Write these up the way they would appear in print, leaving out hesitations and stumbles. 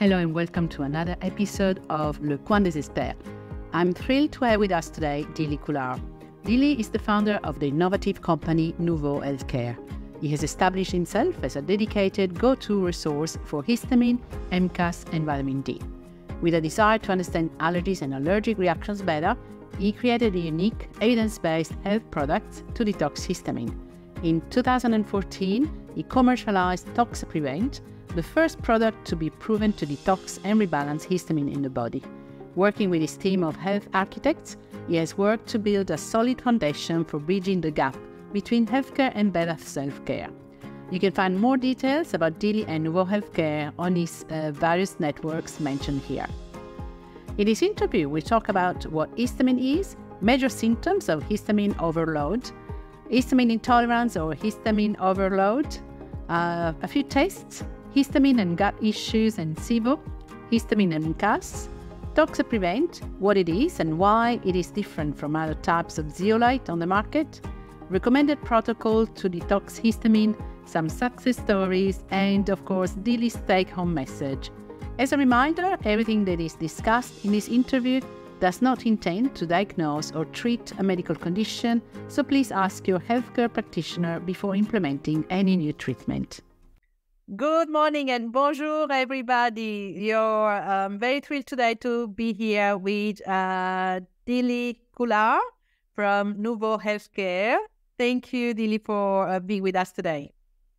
Hello and welcome to another episode of Le Coin des Experts. I'm thrilled to have with us today Dilly Kular. Dilly is the founder of the innovative company Nouveau Healthcare. He has established himself as a dedicated go-to resource for histamine, MCAS and vitamin D. With a desire to understand allergies and allergic reactions better, he created a unique evidence-based health product to detox histamine. In 2014, he commercialized Toxaprevent, the first product to be proven to detox and rebalance histamine in the body. Working with his team of health architects, he has worked to build a solid foundation for bridging the gap between healthcare and better self-care. You can find more details about Dilly and Nouveau Healthcare on his various networks mentioned here. In this interview, we talk about what histamine is, major symptoms of histamine overload, histamine intolerance or histamine overload, a few tests, histamine and gut issues and SIBO, histamine and MCAS, Toxaprevent, what it is and why it is different from other types of zeolite on the market, recommended protocol to detox histamine, some success stories, and of course, Dilly's take-home message. As a reminder, everything that is discussed in this interview does not intend to diagnose or treat a medical condition, so please ask your healthcare practitioner before implementing any new treatment. Good morning and bonjour, everybody. You're very thrilled today to be here with Dilly Kular from Nouveau Healthcare. Thank you, Dilly, for being with us today.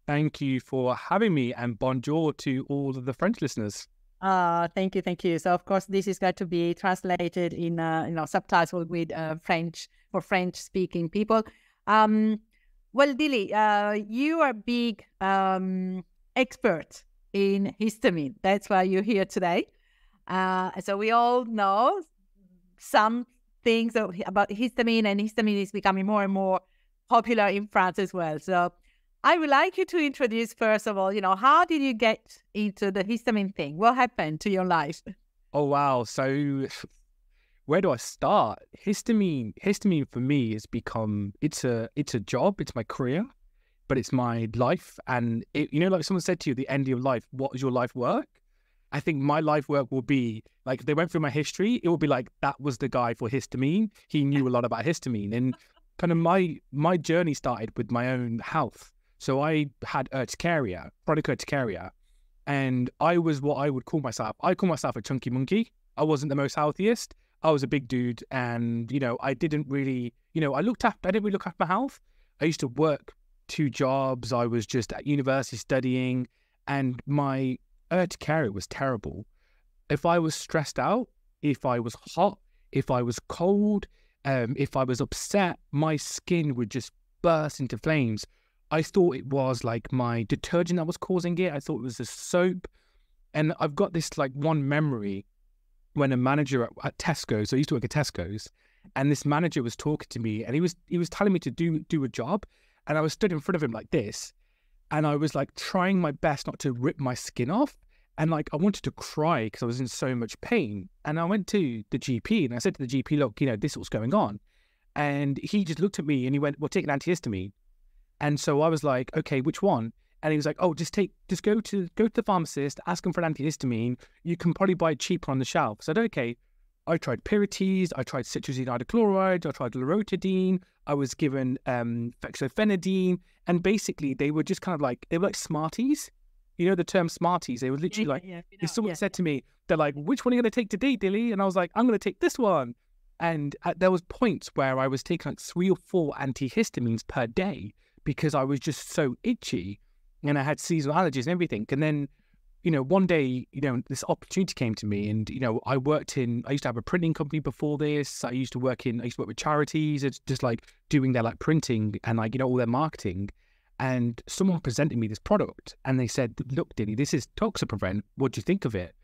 Thank you for having me, and bonjour to all of the French listeners. Thank you. So, of course, this is going to be translated in subtitled with French for French-speaking people. Well, Dilly, you are a big expert in histamine. That's why you're here today. So we all know some things about histamine, and histamine is becoming more and more popular in France as well. So I would like you to introduce, first of all, how did you get into the histamine thing? What happened to your life? Oh, wow. So where do I start? Histamine for me has become, it's a job, it's my career, but it's my life. And like someone said to you at the end of your life, what is your life work? I think my life work will be like, if they went through my history, it will be like, that was the guy for histamine. He knew a lot about histamine. And kind of my journey started with my own health. So I had urticaria, chronic urticaria, and I was what I would call myself. I call myself a chunky monkey. I wasn't the most healthiest. I was a big dude, and I didn't really, I didn't really look after my health. I used to work 2 jobs. I was just at university studying, and my urticaria was terrible. If I was stressed out, if I was hot, if I was cold, if I was upset, my skin would just burst into flames. I thought it was like my detergent that was causing it. I thought it was the soap. And I've got this like one memory when a manager at Tesco's, so I used to work at Tesco's, and this manager was talking to me, and he was telling me to do a job, and I was stood in front of him like this, and I was like trying my best not to rip my skin off, and like I wanted to cry because I was in so much pain. And I went to the GP and I said to the GP, look, this is what's going on. And he just looked at me and he went, well, take an antihistamine. And so I was like, okay, which one? And he was like, oh, just go to the pharmacist, ask him for an antihistamine. You can probably buy it cheaper on the shelf. So I said, okay. I tried Pyretes, I tried cetirizine hydrochloride, I tried loratadine, I was given fexofenadine, and basically they were just kind of like, they were like Smarties. You know the term Smarties? They were literally like, if someone said to me, they're like, which one are you going to take today, Dilly? And I was like, I'm going to take this one. And there was points where I was taking like 3 or 4 antihistamines per day, because I was just so itchy and I had seasonal allergies and everything. And then, one day, this opportunity came to me, and, I used to have a printing company before this. I used to work with charities. It's just like doing their like printing and like, all their marketing. And someone presented me this product and they said, look, Dilly, this is Toxaprevent. What do you think of it?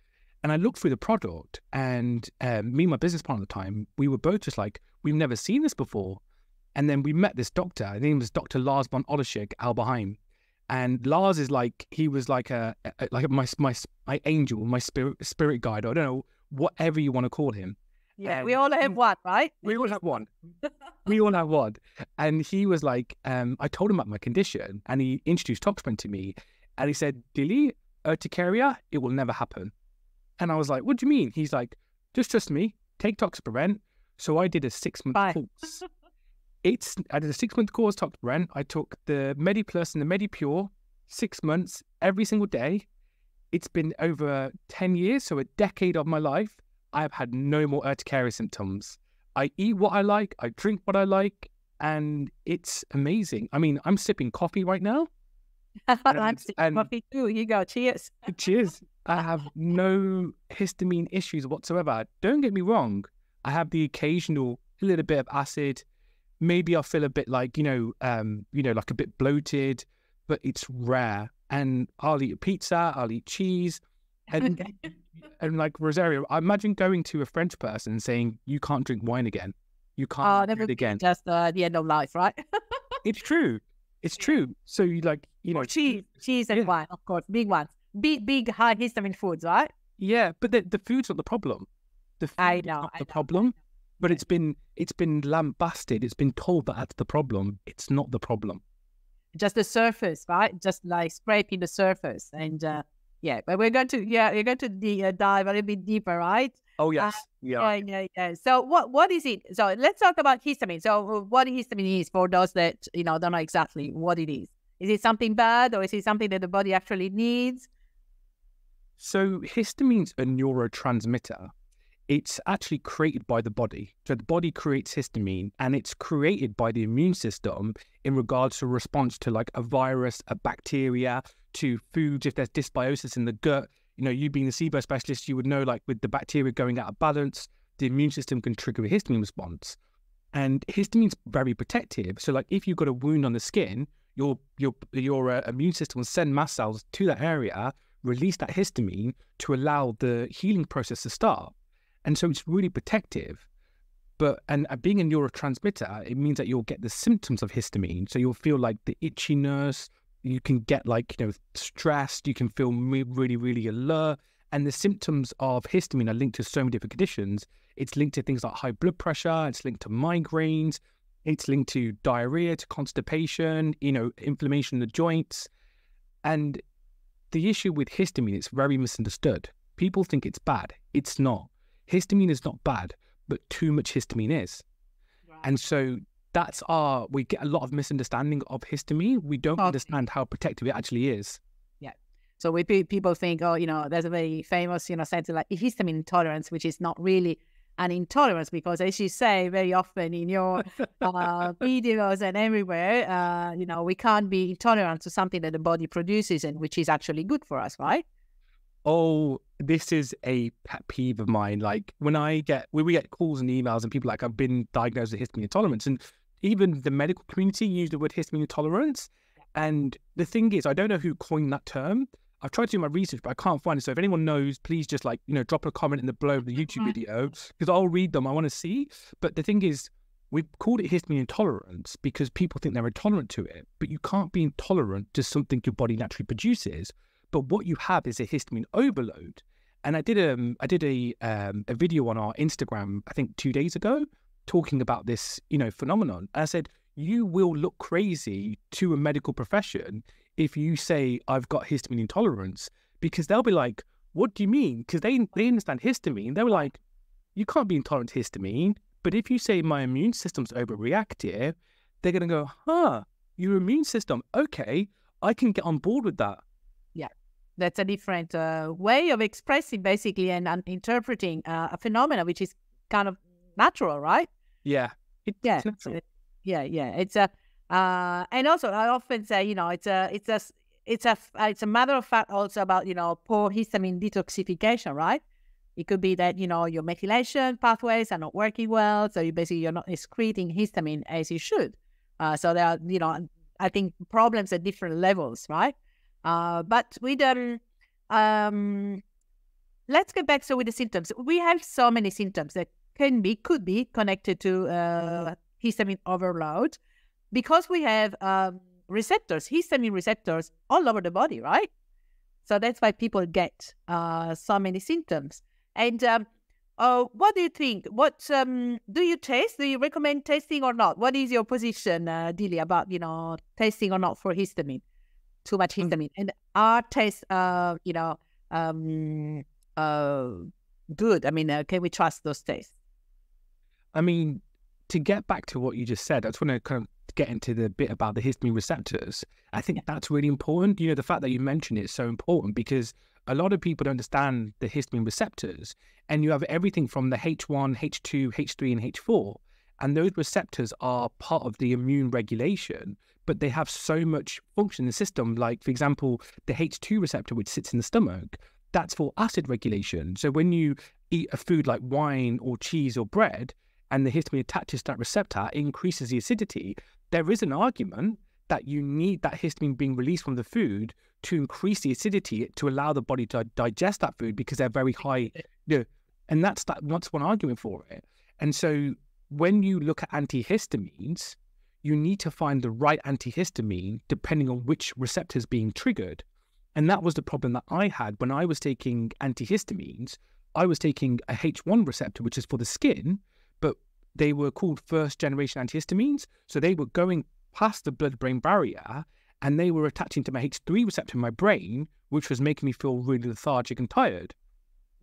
And I looked through the product, and me and my business partner at the time, we were both just like, we've never seen this before. And then we met this doctor. His name was Dr. Lars von Ollerschig Alberheim. And Lars is like, he was like my angel, my spirit guide. I don't know, whatever you want to call him. Yeah, we all have one, right? We all have one. We all have one. And he was like, I told him about my condition, and he introduced Toxaprevent to me. And he said, Dilly, urticaria, it will never happen. And I was like, what do you mean? He's like, just trust me, take Toxaprevent. So I did a 6-month course. I did a 6-month course, Toxaprevent. I took the MediPlus and the MediPure, 6 months, every single day. It's been over 10 years, so a decade of my life. I have had no more urticaria symptoms. I eat what I like, I drink what I like, and it's amazing. I mean, I'm sipping coffee right now. I'm sipping coffee too. Here you go. Cheers. Cheers. I have no histamine issues whatsoever. Don't get me wrong. I have the occasional little bit of acid. Maybe I feel a bit like, like a bit bloated, but it's rare. And I'll eat pizza, I'll eat cheese. And, and like Rosario, I imagine going to a French person and saying, you can't drink wine again. You can't drink it again. Just the end of life, right? It's true. It's true. So cheese and wine, of course, big ones. Big high histamine foods, right? Yeah, but the food's not the problem. The food is not the problem. But it's been lambasted. It's been told that that's the problem. It's not the problem. Just the surface, right? Just like scraping the surface, and but we're going to dive a little bit deeper, right? Oh yes, yeah. So what is it? So let's talk about histamine. So what histamine is for those that don't know exactly what it is. Is it something bad, or is it something that the body actually needs? So histamine's a neurotransmitter. It's actually created by the body. So the body creates histamine, and it's created by the immune system in regards to response to like a virus, a bacteria, to foods. If there's dysbiosis in the gut, you being a SIBO specialist, you would know, like with the bacteria going out of balance, the immune system can trigger a histamine response. And histamine's very protective. So like if you've got a wound on the skin, your immune system will send mast cells to that area, release that histamine to allow the healing process to start. And so it's really protective. And being a neurotransmitter, it means that you'll get the symptoms of histamine. So you'll feel like the itchiness, you can get stressed, you can feel really, really alert. And the symptoms of histamine are linked to so many different conditions. It's linked to things like high blood pressure, it's linked to migraines, it's linked to diarrhea, to constipation, inflammation in the joints. And the issue with histamine, it's very misunderstood. People think it's bad. It's not. Histamine is not bad, but too much histamine is. Right. And so we get a lot of misunderstanding of histamine. We don't understand how protective it actually is. Yeah. So people think, there's a very famous, sentence like histamine intolerance, which is not really an intolerance, because as you say very often in your videos and everywhere, we can't be intolerant to something that the body produces and which is actually good for us, right? Oh, this is a pet peeve of mine. Like when we get calls and emails and people like, I've been diagnosed with histamine intolerance, and even the medical community use the word histamine intolerance. And the thing is, I don't know who coined that term. I've tried to do my research, but I can't find it. So if anyone knows, please just drop a comment in the below of the YouTube video, because I'll read them. I want to see. But the thing is, we've called it histamine intolerance because people think they're intolerant to it, but you can't be intolerant to something your body naturally produces. But what you have is a histamine overload. And I did a video on our Instagram, I think 2 days ago, talking about this, phenomenon. And I said, you will look crazy to a medical profession if you say I've got histamine intolerance, because they'll be like, what do you mean? Because they understand histamine. They were like, you can't be intolerant to histamine. But if you say my immune system's overreactive, they're going to go, your immune system, okay, I can get on board with that. Yeah. That's a different way of expressing basically and interpreting a phenomena which is kind of natural, right? Yeah. It's natural. It's and also I often say, it's a matter of fact also about, poor histamine detoxification, right? It could be that, your methylation pathways are not working well. So you're not excreting histamine as you should. So there are, I think problems at different levels, right? But with let's get back with the symptoms. We have so many symptoms that could be connected to histamine overload, because we have histamine receptors all over the body, right? So that's why people get so many symptoms. And what do you think? What do you test? Do you recommend testing or not? What is your position, Dilly, about testing or not for histamine? Too much histamine, and are tests good? I mean, can we trust those tests? I mean, to get back to what you just said, I just want to kind of get into the bit about the histamine receptors. I think that's really important. You know, the fact that you mentioned it is so important because a lot of people don't understand the histamine receptors, and you have everything from the H1, H2, H3, and H4. And those receptors are part of the immune regulation, but they have so much function in the system. Like, for example, the H2 receptor, which sits in the stomach, that's for acid regulation. So when you eat a food like wine or cheese or bread, and the histamine attaches to that receptor, it increases the acidity. There is an argument that you need that histamine being released from the food to increase the acidity to allow the body to digest that food because they're very high. You know, and that's one argument for it. And so when you look at antihistamines, you need to find the right antihistamine depending on which receptor is being triggered. And that was the problem that I had when I was taking antihistamines. I was taking a H1 receptor, which is for the skin, but they were called first generation antihistamines. So they were going past the blood-brain barrier and they were attaching to my H3 receptor in my brain, which was making me feel really lethargic and tired.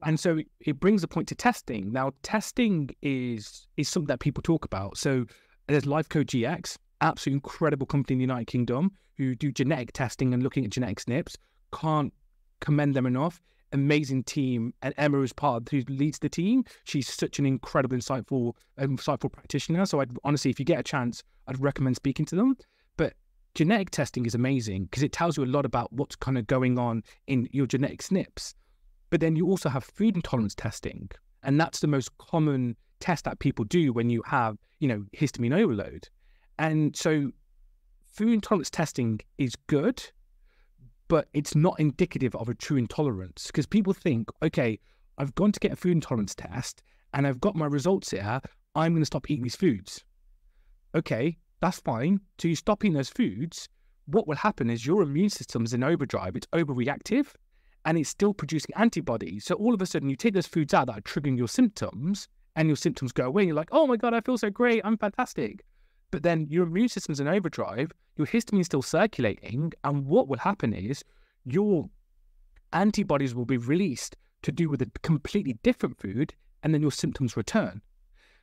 And so it brings the point to testing. Now, testing is something that people talk about. So there's LifeCode GX, absolutely incredible company in the United Kingdom who do genetic testing and looking at genetic SNPs. Can't commend them enough. Amazing team. And Emma is who leads the team. She's such an incredible, insightful practitioner. So I'd honestly, if you get a chance, I'd recommend speaking to them. But genetic testing is amazing because it tells you a lot about what's kind of going on in your genetic SNPs. But then you also have food intolerance testing. And that's the most common test that people do when you have, you know, histamine overload. And so food intolerance testing is good, but it's not indicative of a true intolerance because people think, okay, I've gone to get a food intolerance test and I've got my results here. I'm going to stop eating these foods. Okay, that's fine. So you stop eating those foods. What will happen is your immune system is in overdrive. It's overreactive. And it's still producing antibodies. So all of a sudden, you take those foods out that are triggering your symptoms, and your symptoms go away. And you're like, oh my God, I feel so great. I'm fantastic. But then your immune system's in overdrive. Your histamine's still circulating. And what will happen is your antibodies will be released to do with a completely different food, and then your symptoms return.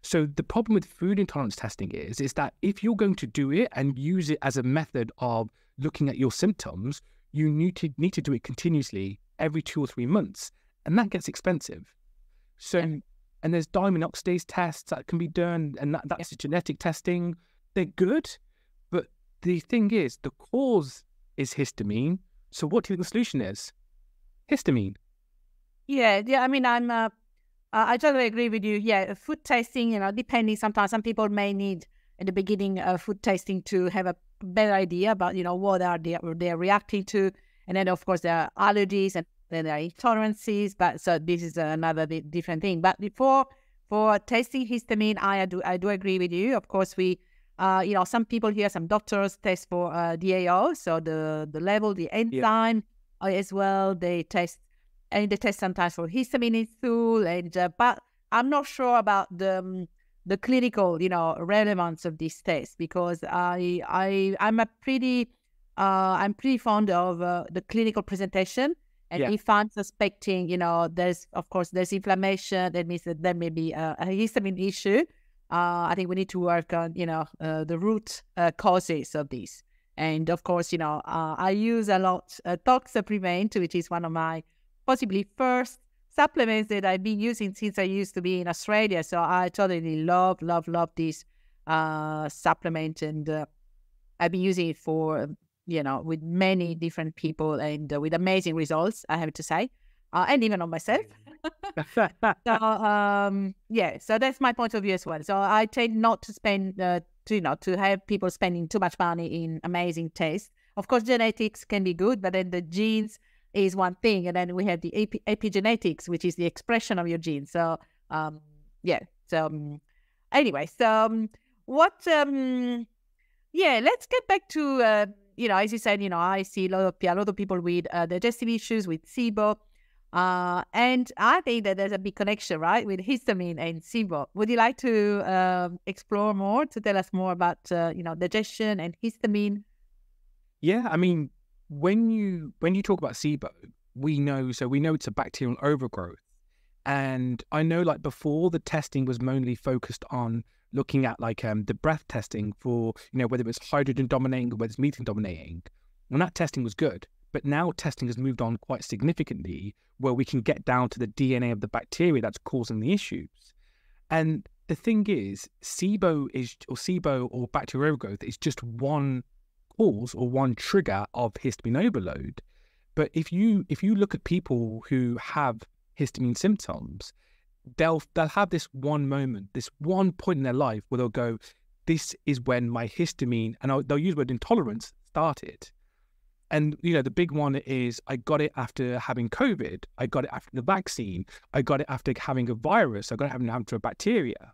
So the problem with food intolerance testing is that if you're going to do it and use it as a method of looking at your symptoms, you need to do it continuously every 2 or 3 months, and that gets expensive. So, and there's diamine oxidase tests that can be done, and that's genetic testing. They're good, but the thing is, the cause is histamine. So what do you think the solution is? Histamine. Yeah. I mean, I totally agree with you. Yeah, food tasting, you know, depending, sometimes some people may need in the beginning food tasting to have a better idea about, you know, what they're reacting to. And then, of course, there are allergies and then there are intolerances. But so this is another different thing. But for tasting histamine, I do agree with you. Of course, we, you know, some people here, some doctors test for DAO, so the level, the enzyme as well. They test, and they test sometimes for histamine in stool. And but I'm not sure about the clinical, you know, relevance of this test because I'm pretty fond of the clinical presentation. And if I'm suspecting, you know, there's inflammation, that means that there may be a histamine issue. I think we need to work on, you know, the root causes of this. And of course, you know, I use a lot Toxaprevent, which is one of my possibly first supplements that I've been using since I used to be in Australia. So I totally love this supplement, and I've been using it for, you know, with many different people and with amazing results, I have to say, and even on myself. So that's my point of view as well. So I tend not to spend, to have people spending too much money in amazing tests. Of course, genetics can be good, but then the genes is one thing, and then we have the epigenetics, which is the expression of your genes. So anyway, so let's get back to you know, as you said, you know, I see a lot of people with digestive issues, with SIBO, and I think that there's a big connection, right, with histamine and SIBO. Would you like to explore more, to tell us more about digestion and histamine? Yeah, I mean, when you talk about SIBO, we know it's a bacterial overgrowth, And I know like before the testing was mainly focused on looking at like the breath testing for, whether it's hydrogen dominating or whether it's methane dominating. And that testing was good. But now testing has moved on quite significantly where we can get down to the DNA of the bacteria that's causing the issues. And the thing is, SIBO or bacterial growth is just one cause or one trigger of histamine overload. But if you look at people who have histamine symptoms, they'll have this one moment, this one point in their life where they'll go, this is when my histamine, and they'll use the word intolerance, started. And, the big one is, I got it after having COVID. I got it after the vaccine. I got it after having a virus. I got it after a bacteria.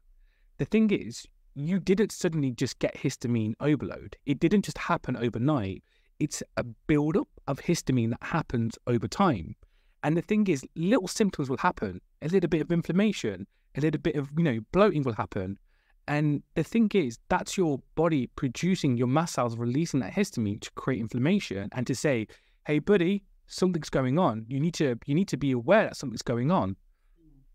The thing is, you didn't suddenly just get histamine overload. It didn't just happen overnight. It's a buildup of histamine that happens over time. And the thing is, little symptoms will happen. A little bit of inflammation, a little bit of, bloating will happen. And the thing is, that's your body producing, your mast cells releasing that histamine to create inflammation and to say, hey, buddy, something's going on. You need to be aware that something's going on.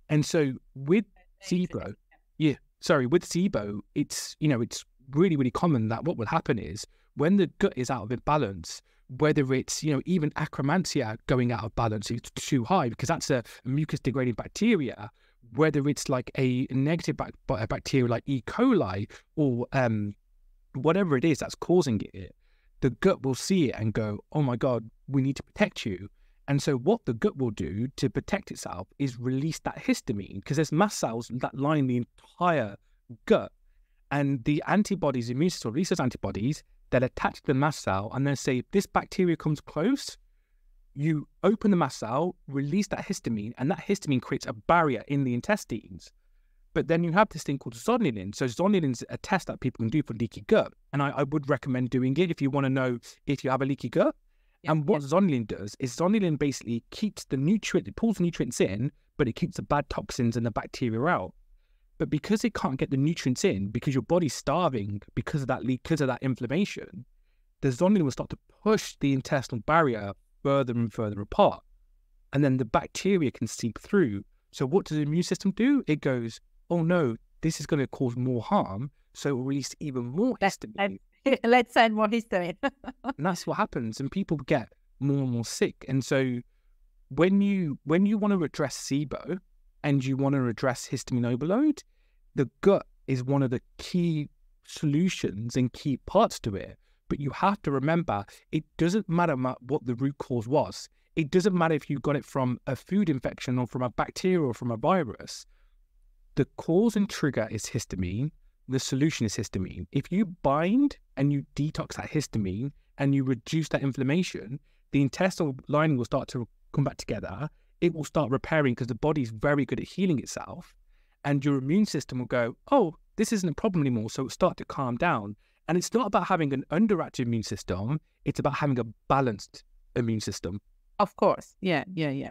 And so with SIBO, with SIBO, it's really, really common that what will happen is when the gut is out of imbalance, whether it's, even Akkermansia going out of balance, it's too high because that's a mucus degrading bacteria, whether it's like a negative bacteria like E. coli or whatever it is that's causing it, the gut will see it and go, oh my God, we need to protect you. And so what the gut will do to protect itself is release that histamine because there's mast cells that line the entire gut. And the antibodies, immune system releases antibodies, they'll attach to the mast cell and then say, if this bacteria comes close, you open the mast cell, release that histamine, and that histamine creates a barrier in the intestines. But then you have this thing called zonulin. So zonulin is a test that people can do for leaky gut. And I would recommend doing it if you want to know if you have a leaky gut. And what zonulin does is zonulin basically keeps the nutrient, it pulls the nutrients in, but it keeps the bad toxins and the bacteria out. But because it can't get the nutrients in, because your body's starving because of that inflammation, the zonulin will start to push the intestinal barrier further and further apart. And then the bacteria can seep through. So what does the immune system do? It goes, oh no, this is going to cause more harm. So it will release even more histamine. Let's send more histamine. And that's what happens. And people get more and more sick. And so when you want to address SIBO and you want to address histamine overload, the gut is one of the key solutions and key parts to it. But you have to remember, it doesn't matter what the root cause was. It doesn't matter if you got it from a food infection or from a bacteria or from a virus. The cause and trigger is histamine. The solution is histamine. If you bind and you detox that histamine and you reduce that inflammation, the intestinal lining will start to come back together. It will start repairing because the body's very good at healing itself. And your immune system will go, oh, this isn't a problem anymore. So it'll start to calm down. And it's not about having an underactive immune system. It's about having a balanced immune system. Of course. Yeah.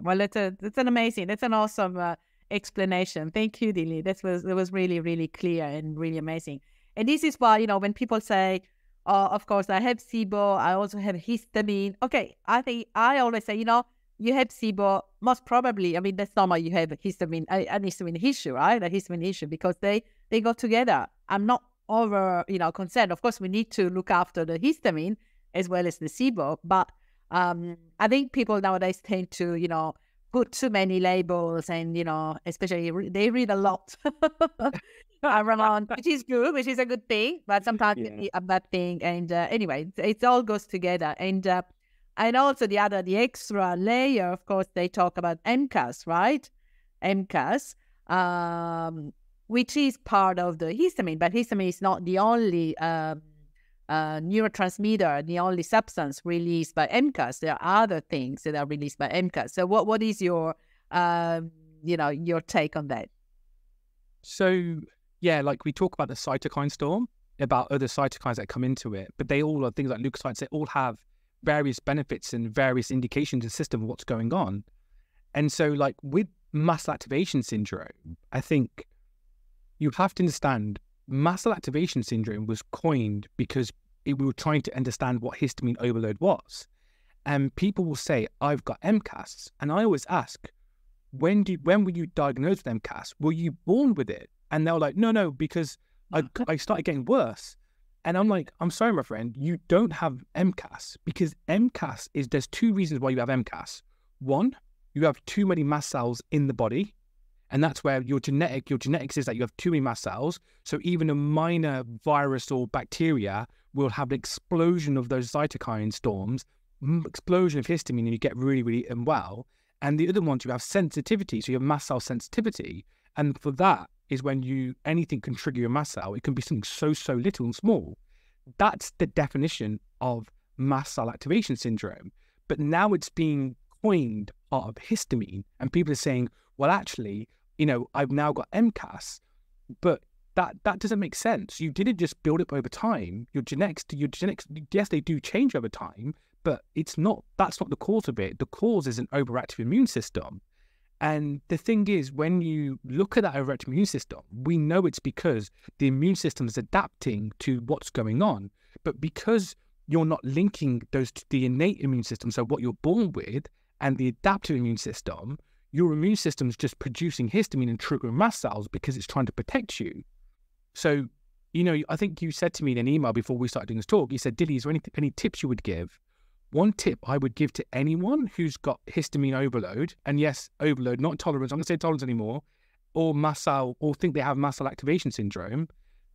Well, that's an awesome explanation. Thank you, Dilly. That was really, really clear and really amazing. And this is why, when people say, oh, of course, I have SIBO, I also have histamine. Okay, I think I always say, you have SIBO, most probably, that's normal, you have an histamine issue, right? A histamine issue, because they go together. I'm not over, concerned. Of course, we need to look after the histamine as well as the SIBO, but I think people nowadays tend to, put too many labels and, especially they read a lot around, which is good, which is a good thing, but sometimes it can be a bad thing. And anyway, it all goes together. And also the extra layer, of course, they talk about MCAS, right? MCAS, which is part of the histamine, but histamine is not the only neurotransmitter, the only substance released by MCAS. There are other things that are released by MCAS. So what is your your take on that? So yeah, like we talk about the cytokine storm, about other cytokines that come into it, but they all are things like leukocytes. They all have various benefits and various indications in the system of what's going on. And so like with mast cell activation syndrome, I think you have to understand mast cell activation syndrome was coined because we were trying to understand what histamine overload was. And people will say, I've got MCAS. And I always ask, when were you diagnosed with MCAS? Were you born with it? And they were like, no, because I started getting worse. And I'm like, I'm sorry, my friend, you don't have MCAS, because MCAS there's two reasons why you have MCAS. One, you have too many mast cells in the body. And that's where your genetics is that you have too many mast cells. So even a minor virus or bacteria will have an explosion of those cytokine storms, explosion of histamine, and you get really, really unwell. And the other ones, you have sensitivity. So you have mast cell sensitivity. And for that is when anything can trigger your mast cell. It can be something so little and small. That's the definition of mast cell activation syndrome. But now it's being coined part of histamine. And people are saying, well, actually, I've now got MCAS, but that doesn't make sense. You didn't just build up over time. Your genetics, yes, they do change over time, but that's not the cause of it. The cause is an overactive immune system. And the thing is, when you look at that overactive immune system, we know it's because the immune system is adapting to what's going on. But because you're not linking those to the innate immune system, so what you're born with, and the adaptive immune system, your immune system is just producing histamine and triggering mast cells because it's trying to protect you. So, I think you said to me in an email before we started doing this talk, you said, Dilly, is there any tips you would give? One tip I would give to anyone who's got histamine overload, and yes, overload, not tolerance, I'm going to say tolerance anymore, or mast cell, or think they have mast cell activation syndrome,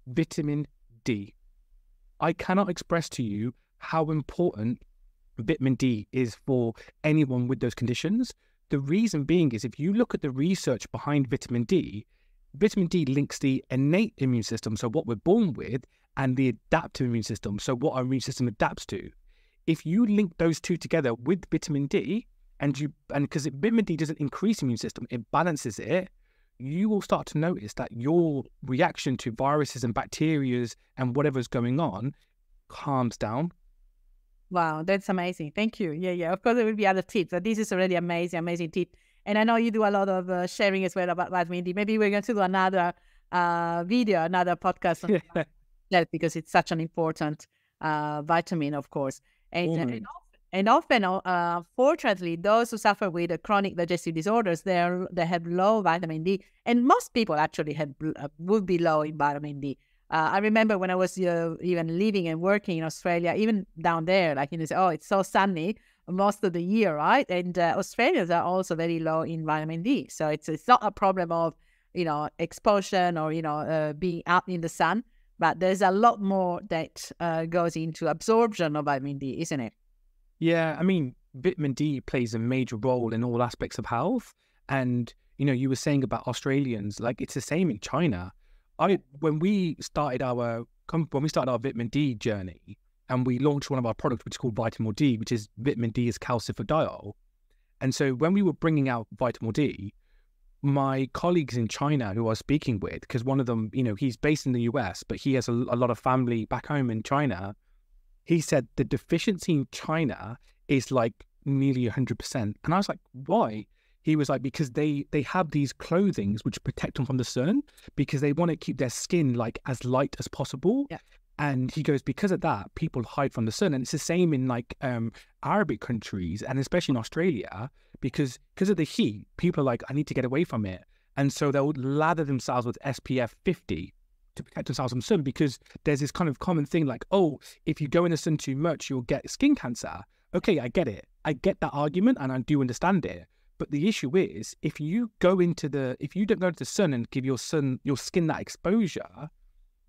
vitamin D. I cannot express to you how important vitamin D is for anyone with those conditions. The reason being is if you look at the research behind vitamin D links the innate immune system, so what we're born with, and the adaptive immune system, so what our immune system adapts to. If you link those two together with vitamin D, and because vitamin D doesn't increase the immune system, it balances it, you will start to notice that your reaction to viruses and bacteria and whatever's going on calms down. Wow, that's amazing. Thank you. Yeah. Of course, there will be other tips, but this is already amazing tip. And I know you do a lot of sharing as well about vitamin D. Maybe we're going to do another video, another podcast on that, because it's such an important vitamin, of course. And often, unfortunately, those who suffer with chronic digestive disorders, they have low vitamin D, and most people actually would be low in vitamin D. I remember when I was even living and working in Australia, even down there, it's so sunny most of the year, right? And Australians are also very low in vitamin D. So it's not a problem of, exposure or, being out in the sun, but there's a lot more that goes into absorption of vitamin D, isn't it? Yeah, I mean, vitamin D plays a major role in all aspects of health. And, you were saying about Australians, like it's the same in China. When we started our vitamin D journey, and we launched one of our products, which is called Vitamin D, which is vitamin D is calcifidiol. And so when we were bringing out Vitamin D, my colleagues in China who I was speaking with, because one of them, he's based in the US, but he has a lot of family back home in China. He said the deficiency in China is like nearly 100%. And I was like, why? He was like, because they have these clothings which protect them from the sun, because they want to keep their skin like as light as possible. Yeah. And he goes, because of that, people hide from the sun. And it's the same in like Arabic countries, and especially in Australia, because of the heat, people are like, I need to get away from it. And so they'll lather themselves with SPF 50 to protect themselves from sun, because there's this kind of common thing like, oh, if you go in the sun too much, you'll get skin cancer. Okay, I get it. I get that argument, and I do understand it. But the issue is, if you don't go into the sun and give your skin that exposure,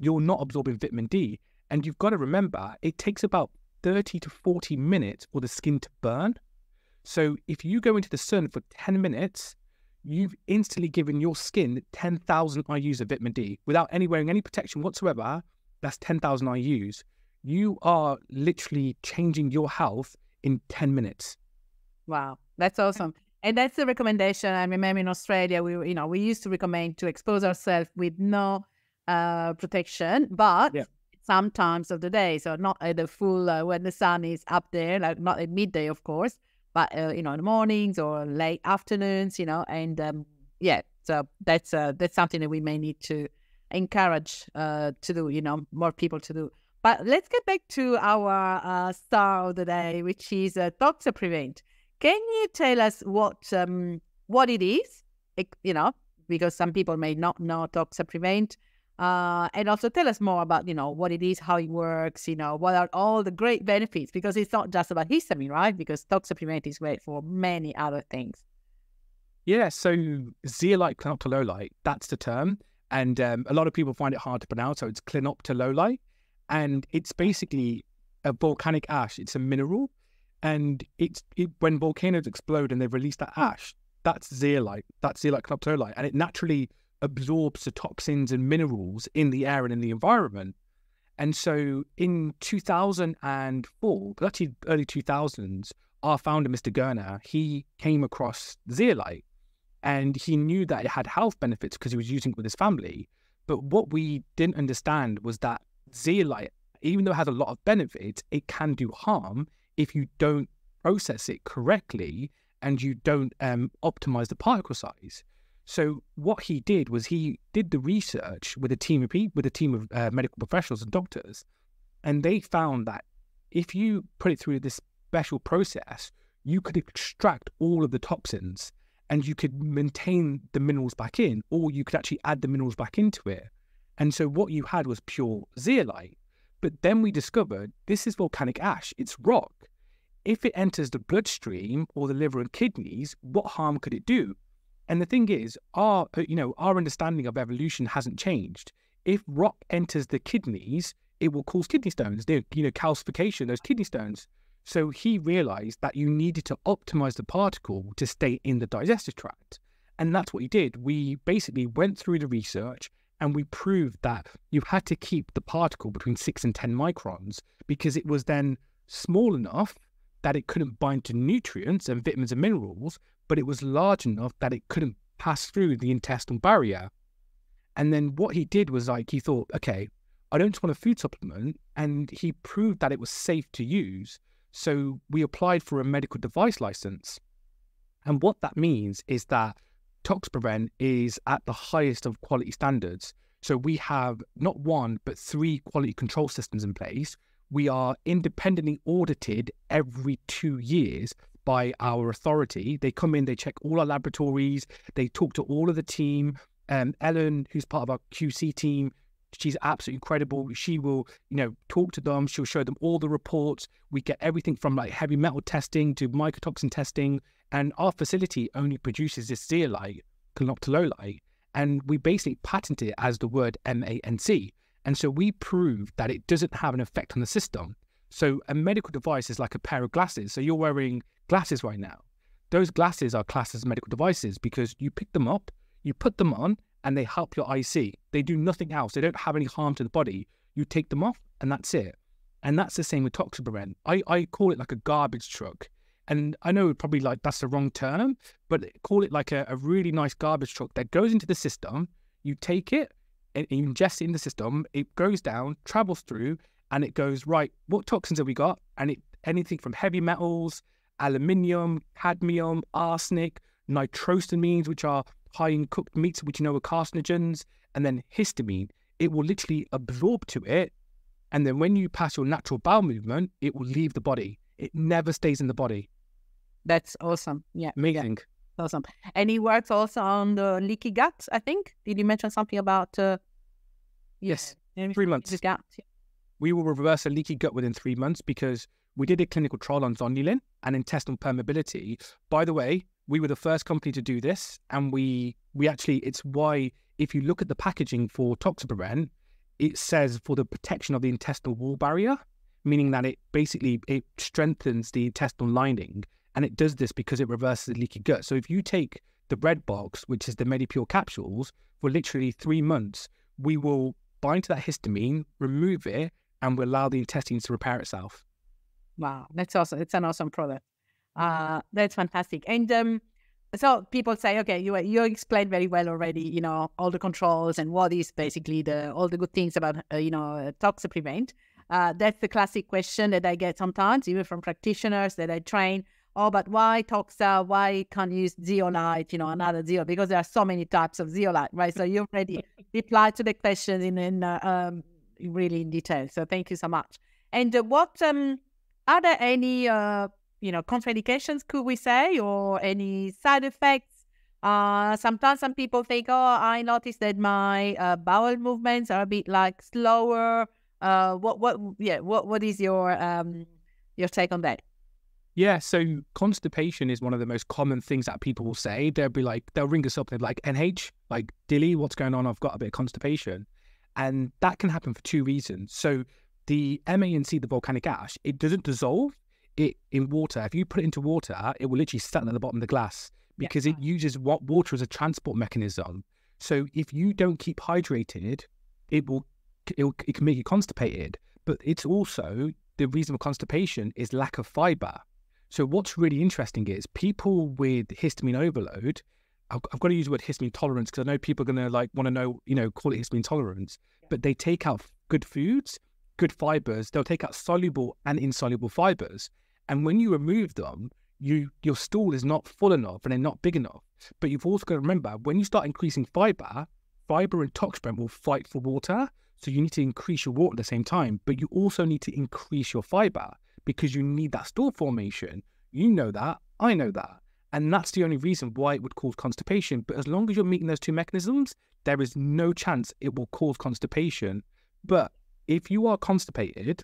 you're not absorbing vitamin D. And you've got to remember, it takes about 30 to 40 minutes for the skin to burn. So if you go into the sun for 10 minutes, you've instantly given your skin 10,000 IUs of vitamin D without wearing any protection whatsoever. That's 10,000 IUs. You are literally changing your health in 10 minutes. Wow, that's awesome. And that's the recommendation. I remember in Australia, we used to recommend to expose ourselves with no protection, but sometimes of the day, so not at the full when the sun is up there, like not at midday, of course, but in the mornings or late afternoons, and so that's something that we may need to encourage to do, more people to do. But let's get back to our star of the day, which is Toxaprevent. Can you tell us what what it is, because some people may not know Toxaprevent. And also tell us more about, what it is, how it works, what are all the great benefits, because it's not just about histamine, right? Because Toxaprevent is great for many other things. Yeah, so zeolite clinoptilolite, that's the term. And a lot of people find it hard to pronounce, so it's clinoptilolite. And it's basically a volcanic ash. It's a mineral. And when volcanoes explode and they release that ash, that's zeolite clinoptilolite. And it naturally absorbs the toxins and minerals in the air and in the environment. And so in 2004, but actually early 2000s, our founder, Mr. Gerner, he came across zeolite. And he knew that it had health benefits because he was using it with his family. But what we didn't understand was that zeolite, even though it has a lot of benefits, it can do harm if you don't process it correctly and you don't optimize the particle size. So what he did was he did the research with a team of medical professionals and doctors, and they found that if you put it through this special process, you could extract all of the toxins and you could maintain the minerals back in, or you could actually add the minerals back into it. And so what you had was pure zeolite. But then we discovered this is volcanic ash, it's rock. If it enters the bloodstream or the liver and kidneys, what harm could it do? And the thing is, our understanding of evolution hasn't changed. If rock enters the kidneys, it will cause kidney stones, calcification, those kidney stones. So he realized that you needed to optimize the particle to stay in the digestive tract. And that's what he did. We basically went through the research and we proved that you had to keep the particle between 6 and 10 microns because it was then small enough that it couldn't bind to nutrients and vitamins and minerals, but it was large enough that it couldn't pass through the intestinal barrier. And then what he did was he thought, okay, I don't just want a food supplement. And he proved that it was safe to use. So we applied for a medical device license. And what that means is that Toxaprevent is at the highest of quality standards. So we have not one, but 3 quality control systems in place. We are independently audited every 2 years by our authority. They come in, they check all our laboratories, they talk to all of the team. Ellen, who's part of our QC team, she's absolutely incredible. She will, talk to them. She'll show them all the reports. We get everything from like heavy metal testing to mycotoxin testing. And our facility only produces this zeolite, clinoptilolite. And we basically patent it as the word MANC. And so we proved that it doesn't have an effect on the system. So a medical device is like a pair of glasses. So you're wearing glasses right now. Those glasses are classed as medical devices because you pick them up, you put them on, and they help your eye see. They do nothing else. They don't have any harm to the body. You take them off, and that's it. And that's the same with Toxaprevent. I call it like a garbage truck. And I know probably like that's the wrong term, but call it like a really nice garbage truck that goes into the system. You take it, and you ingest it in the system. It goes down, travels through, and it goes, right, what toxins have we got? And anything from heavy metals, aluminium, cadmium, arsenic, nitrosamines, which are high in cooked meats, which are carcinogens, and then histamine. It will literally absorb to it. And then when you pass your natural bowel movement, it will leave the body. It never stays in the body. That's awesome. Yeah. Amazing. Yeah. Awesome. And he works also on the leaky gut, I think. Did you mention something about... Yes, 3 months. Gut. Yeah. We will reverse a leaky gut within 3 months because we did a clinical trial on zonulin and intestinal permeability. By the way, we were the first company to do this, and we actually, it's why if you look at the packaging for Toxaprevent, it says for the protection of the intestinal wall barrier, meaning that it strengthens the intestinal lining, and it does this because it reverses the leaky gut. So if you take the red box, which is the MediPure capsules, for literally 3 months, we will bind to that histamine, remove it, and will allow the intestines to repair itself. Wow, that's awesome. It's an awesome product. That's fantastic. And so people say, okay, you explained very well already, all the controls and what is basically all the good things about, Toxaprevent. That's the classic question that I get sometimes, even from practitioners that I train. Oh, but why Toxa? Why can't you use zeolite, another zeolite? Because there are so many types of zeolite, right? So you already replied to the question in really in detail. So thank you so much. And are there any, contraindications, could we say, or any side effects Sometimes some people think, oh, I noticed that my bowel movements are a bit like slower. What is your take on that? Yeah, so constipation is one of the most common things that people will say. They'll be like, they'll ring us up and they're like, NH, like, Dilly, what's going on? I've got a bit of constipation. And that can happen for two reasons. So the MANC, the volcanic ash, it doesn't dissolve it in water. If you put it into water, it will literally settle at the bottom of the glass because it uses water as a transport mechanism. So if you don't keep hydrated, it can make you constipated. But it's also, the reason for constipation is lack of fiber. So what's really interesting is people with histamine overload, I've got to use the word histamine tolerance because I know people are going to like want to know, call it histamine tolerance, but they take out good foods, good fibers, they'll take out soluble and insoluble fibers. And when you remove them, your stool is not full enough and they're not big enough. But you've also got to remember, when you start increasing fiber and Toxaprevent will fight for water. So you need to increase your water at the same time, but you also need to increase your fiber because you need that stool formation. You know that, I know that. And that's the only reason why it would cause constipation. But as long as you're meeting those two mechanisms, there is no chance it will cause constipation. But if you are constipated,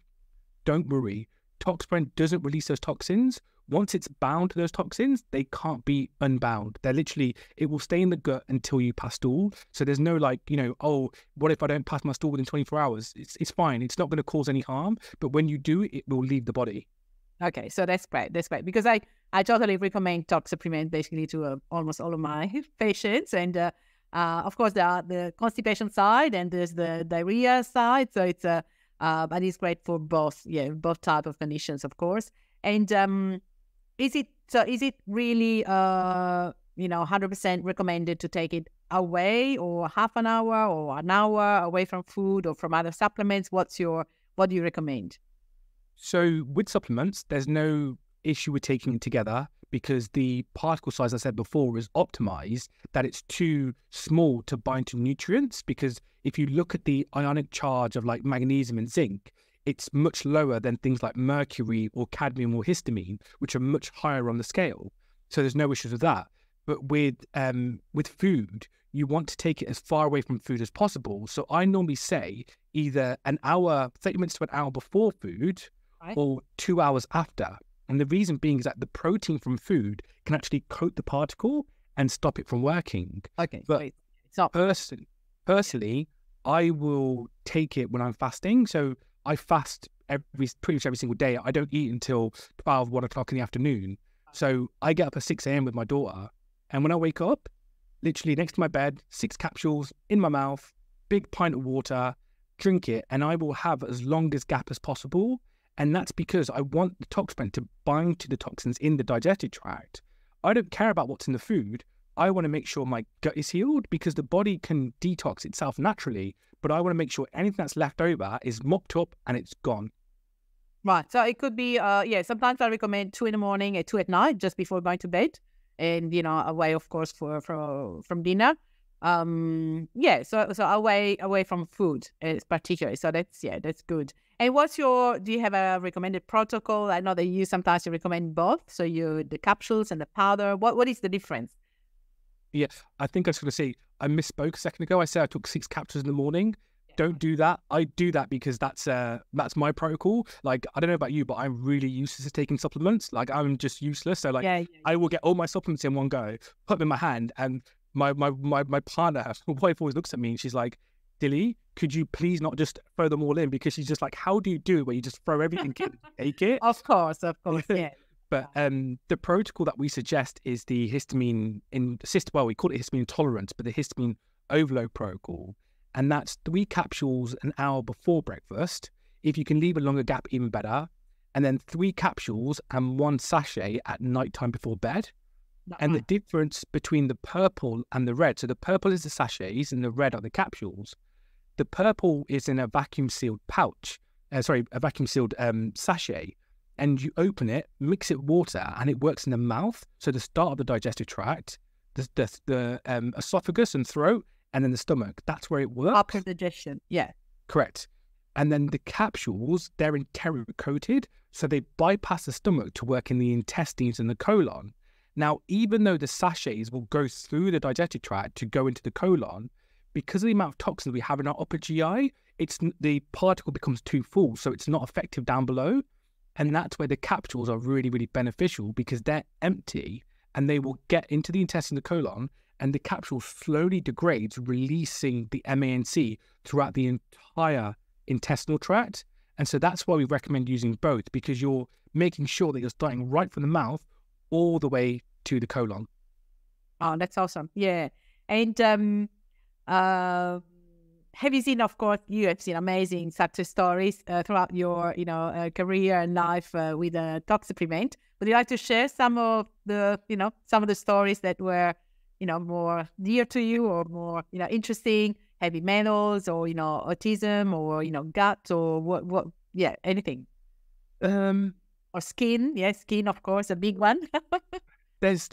don't worry. Toxaprevent doesn't release those toxins. Once it's bound to those toxins, they can't be unbound. They're literally, it will stay in the gut until you pass stool. So there's no like, oh, what if I don't pass my stool within 24 hours? It's fine. It's not going to cause any harm. But when you do, it will leave the body. Okay, so that's great. That's great because I totally recommend Toxaprevent basically to almost all of my patients. And of course, there are the constipation side and there's the diarrhea side. So it's but it's great for both type of conditions, of course. And is it really 100% recommended to take it away or half an hour or an hour away from food or from other supplements? What do you recommend? So with supplements, there's no issue with taking it together because the particle size I said before is optimized, that it's too small to bind to nutrients. Because if you look at the ionic charge of like magnesium and zinc, it's much lower than things like mercury or cadmium or histamine, which are much higher on the scale. So there's no issues with that. But with food, you want to take it as far away from food as possible. So I normally say either an hour, 30 minutes to an hour before food, or 2 hours after. And the reason being is that the protein from food can actually coat the particle and stop it from working. Okay, but personally, I will take it when I'm fasting. So I fast pretty much every single day. I don't eat until 12, 1 o'clock in the afternoon. So I get up at 6 a.m. with my daughter. And when I wake up, literally next to my bed, 6 capsules in my mouth, big pint of water, drink it. And I will have as long as gap as possible. And that's because I want the Toxaprevent to bind to the toxins in the digestive tract. I don't care about what's in the food. I want to make sure my gut is healed because the body can detox itself naturally. But I want to make sure anything that's left over is mopped up and it's gone. Right. So it could be, sometimes I recommend 2 in the morning and 2 at night, just before going to bed. And, away, of course, from dinner. So away from food, particularly. So that's good. And do you have a recommended protocol? I know that sometimes you recommend both. So the capsules and the powder. What is the difference? Yeah, I think I was going to say, I misspoke a second ago. I said I took 6 capsules in the morning. Don't do that. I do that because that's my protocol. Like, I don't know about you, but I'm really useless at taking supplements. Like, I'm just useless. So I will get all my supplements in one go, put them in my hand, and my partner, my wife always looks at me and she's like, Dilly, could you please not just throw them all in? Because she's just like, how do you do it where you just throw everything in and take it? Of course, yeah. But the protocol that we suggest is the histamine we call it histamine intolerance, but the histamine overload protocol. And that's 3 capsules an hour before breakfast. If you can leave a longer gap, even better. And then 3 capsules and 1 sachet at nighttime before bed. And the difference between the purple and the red, so the purple is the sachets and the red are the capsules. The purple is in a vacuum sealed pouch, a vacuum sealed sachet. And you open it, mix it with water, and it works in the mouth. So the start of the digestive tract, the esophagus and throat, and then the stomach. That's where it works. Upper digestion, yeah. Correct. And then the capsules, they're enteric coated, so they bypass the stomach to work in the intestines and the colon. Now, even though the sachets will go through the digestive tract to go into the colon, because of the amount of toxins we have in our upper GI, the particle becomes too full, so it's not effective down below. And that's where the capsules are really, really beneficial, because they're empty and they will get into the intestine, the colon, and the capsule slowly degrades, releasing the MANC throughout the entire intestinal tract. And so that's why we recommend using both, because you're making sure that you're starting right from the mouth all the way to the colon. Oh, that's awesome. Yeah. And have you seen, of course, you have seen amazing success stories throughout your, career and life with Toxaprevent. Would you like to share some of the, some of the stories that were, more dear to you, or more, interesting, heavy metals, or, autism, or, gut, or what, anything. Or skin. Yeah, skin, of course, a big one. There's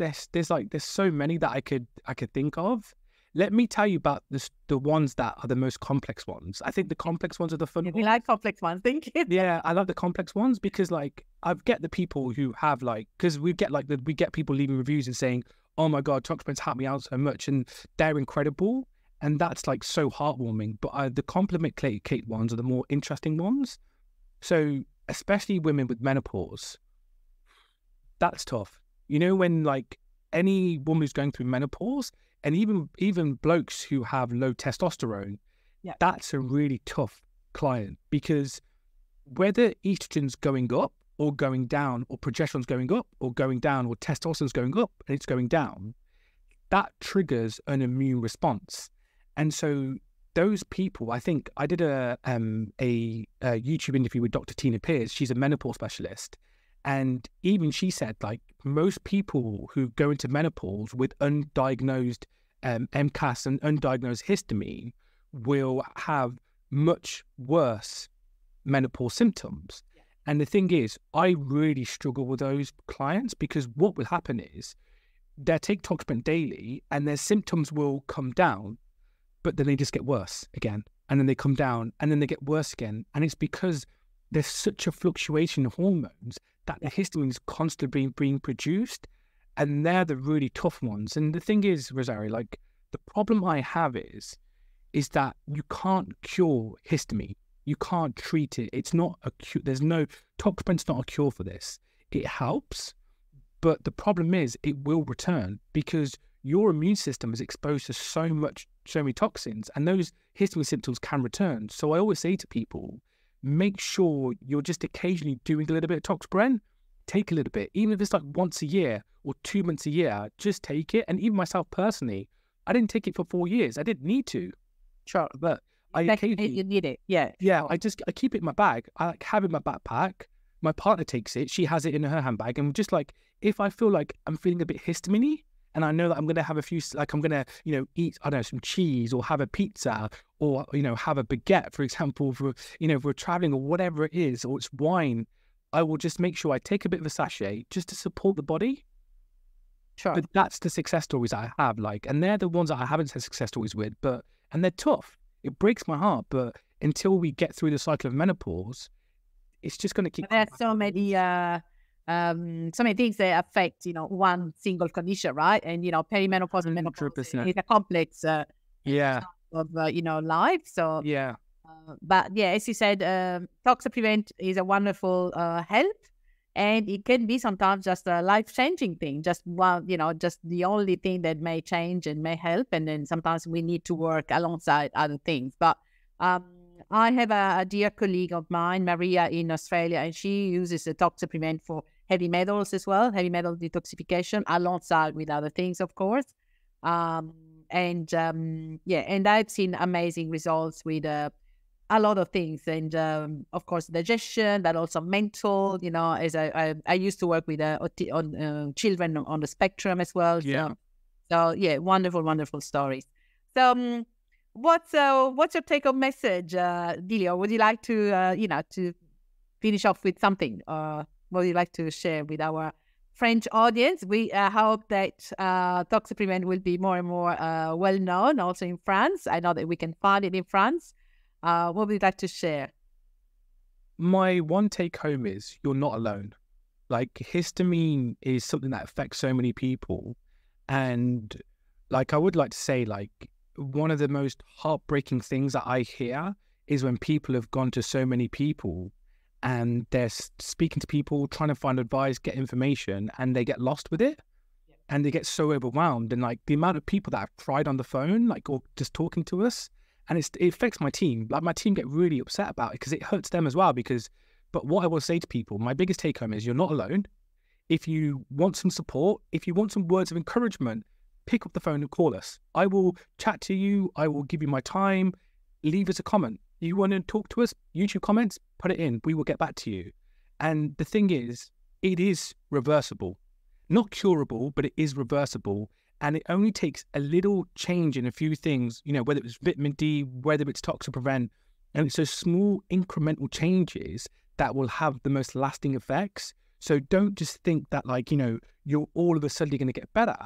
so many that I could think of. Let me tell you about the ones that are the most complex ones. I think the complex ones are the fun ones. We like complex ones, thank you. Yeah, I love the complex ones, because like I get the people who have because we get people leaving reviews and saying, "Oh my God, Toxaprevent's helped me out so much," and they're incredible, and that's like so heartwarming. But the complicated ones are the more interesting ones. So especially women with menopause, that's tough. When like any woman who's going through menopause, and even blokes who have low testosterone, that's a really tough client, because whether estrogen's going up or going down, or progesterone's going up or going down, or testosterone's going up and it's going down, that triggers an immune response. And so those people, I think I did a YouTube interview with Dr. Tina Pierce. She's a menopause specialist. And even she said, like, most people who go into menopause with undiagnosed MCAS and undiagnosed histamine will have much worse menopause symptoms. Yeah. And the thing is, I really struggle with those clients, because what will happen is they'll take Toxaprevent daily and their symptoms will come down, but then they just get worse again. And then they come down and then they get worse again. And it's because there's such a fluctuation in hormones that the histamine is constantly being produced, and they're the really tough ones. And the thing is, Rosario, like, the problem I have is that you can't cure histamine. You can't treat it. It's not a cure. Toxaprevent's not a cure for this. It helps, but the problem is it will return, because your immune system is exposed to so many toxins, and those histamine symptoms can return. So I always say to people, make sure you're just occasionally doing a little bit of Toxaprevent. Take a little bit, even if it's like once a year or 2 months a year, just take it. And even myself personally, I didn't take it for 4 years. I didn't need to. Sure. But you need it. Yeah. Yeah. I keep it in my bag. I have it in my backpack. My partner takes it. She has it in her handbag. And just like, if I feel like I'm feeling a bit histamine, and I know that I'm going to have a few, like I'm going to, eat, I don't know, some cheese, or have a pizza, or, have a baguette, for example, for, if we're traveling, or whatever it is, or it's wine, I will just make sure I take a bit of a sachet just to support the body. Sure. But that's the success stories that I have, and they're the ones that I haven't had success stories with, and they're tough. It breaks my heart, but until we get through the cycle of menopause, it's just going to keep. There's so many things that affect, one single condition, right? And, perimenopause and menopause 100%. is a complex of, life. So, yeah. But yeah, as you said, Toxaprevent is a wonderful help, and it can be sometimes just a life-changing thing, just one, just the only thing that may change and may help. And then sometimes we need to work alongside other things. But I have a dear colleague of mine, Maria, in Australia, and she uses the Toxaprevent for heavy metals as well, heavy metal detoxification, alongside with other things, of course. And I've seen amazing results with a lot of things, and of course digestion, but also mental. As I used to work with on children on the spectrum as well. Yeah. So yeah, wonderful stories. So what's your take-home message, Dilly? Or would you like to to finish off with something? What would you like to share with our French audience? We hope that Toxaprevent will be more and more well known also in France. I know that we can find it in France. What would you like to share? My one take home is you're not alone. Like histamine is something that affects so many people. And like, I would like to say, like, one of the most heartbreaking things that I hear is when people have gone to so many people and they're speaking to people, trying to find advice, get information, and they get lost with it. And they get so overwhelmed. And like the amount of people that have cried on the phone, like, or just talking to us, and it affects my team. Like, my team get really upset about it because it hurts them as well. But what I will say to people, my biggest take home is you're not alone. If you want some support, if you want some words of encouragement, pick up the phone and call us. I will chat to you. I will give you my time. Leave us a comment. You want to talk to us? YouTube comments, put it in. We will get back to you. And the thing is, it is reversible. Not curable, but it is reversible. And it only takes a little change in a few things, you know, whether it's vitamin D, whether it's Toxaprevent. And it's those small incremental changes that will have the most lasting effects. So don't just think that, like, you know, you're all of a sudden going to get better.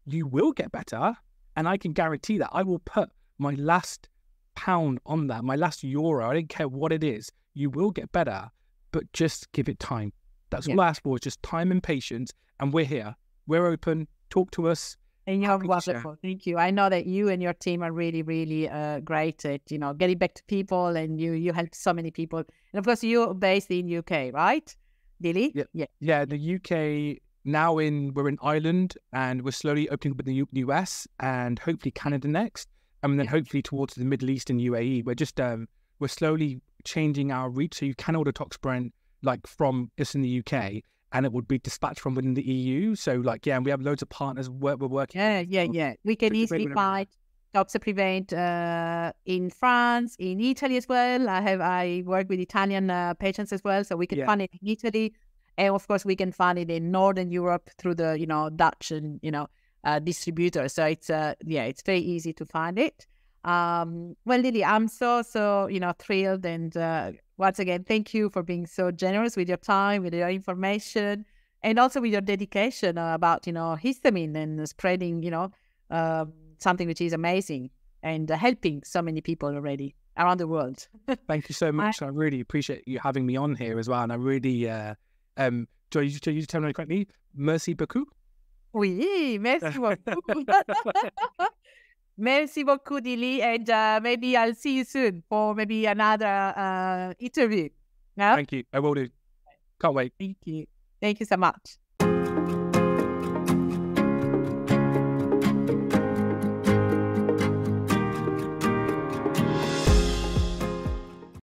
You will get better. And I can guarantee that I will put my last pound on that, my last euro. I don't care what it is. You will get better, but just give it time. That's all I ask for, is just time and patience. And we're here. We're open. Talk to us. And you're wonderful. Thank you. I know that you and your team are really, really great at, you know, getting back to people, and you help so many people. And of course, you're based in UK, right, Dilly? Yeah. The UK now we're in Ireland, and we're slowly opening up in the US and hopefully Canada next, and then hopefully towards the Middle East and UAE. We're just we're slowly changing our reach, so you can order Toxaprevent like from us in the UK, and it would be dispatched from within the EU. So like, yeah, and we have loads of partners we're working. Yeah. We can easily find Toxaprevent in France, in Italy as well. I work with Italian patients as well, so we can find it in Italy, and of course we can find it in Northern Europe through the, you know, Dutch and, you know, distributor. So it's it's very easy to find it. Well, Dilly, I'm so you know, thrilled, and once again, thank you for being so generous with your time, with your information, and also with your dedication about, you know, histamine and spreading, you know, something which is amazing, and helping so many people already around the world. Thank you so much. I really appreciate you having me on here as well. And I really, do you tell me correctly? Merci beaucoup. Oui, merci beaucoup. Merci beaucoup, Dilly, and maybe I'll see you soon for maybe another interview. Yeah? Thank you. I will do. Can't wait. Thank you. Thank you so much.